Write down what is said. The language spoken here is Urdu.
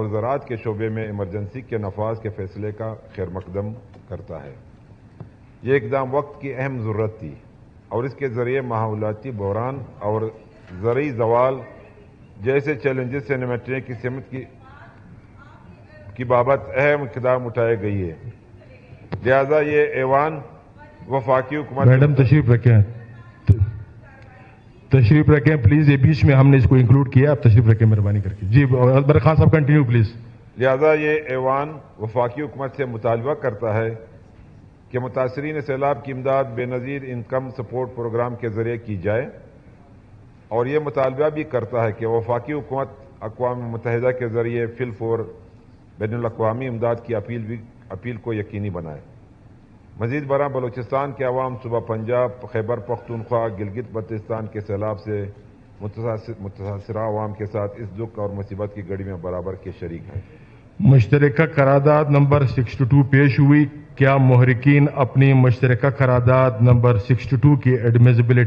اور زراعت کے شعبے میں ایمرجنسی کے نفاذ کے فیصلے کا خیر مقدم کرتا ہے۔ یہ اقدام وقت کی اہم ضرورت تھی اور اس کے ذریعے ماحولیاتی بحران اور زرعی زوال جیسے چیلنجز سے نمٹنے کی سمت کی بابت اہم اقدام اٹھائے گئی ہے۔ لہذا یہ ایوان وفاقی حکومت میڈم تشریف رکھیں پلیز، یہ بیچ میں ہم نے اس کو انکلوڈ کیا، آپ تشریف رکھیں مہربانی کر کے۔ جی اکبر خان صاحب کنٹینیو پلیز۔ لہذا یہ ایوان وفاقی حکومت سے مطالبہ کرتا ہے کہ متاثرین سیلاب کی امداد بے نظیر انکم سپورٹ پروگرام کے ذریعے کی جائے، اور یہ مطالبہ بھی کرتا ہے کہ وفاقی حکومت اقوام متحدہ کے ذریعے فی الفور بین الاقوامی امداد کی اپیل کو یقینی بنائے۔ مزید برآں بلوچستان کے عوام صوبہ پنجاب، خیبر پختونخوا، گلگت بلتستان کے سیلاب سے متاثرہ عوام کے ساتھ اس دکھ اور مصیبت کی گھڑی میں برابر کے شریک ہیں۔ مشترکہ قرارداد نمبر 62 پیش ہوئی، کیا محرکین اپنی مشترکہ قرارداد نمبر 62 کی ایڈمیزیبلٹی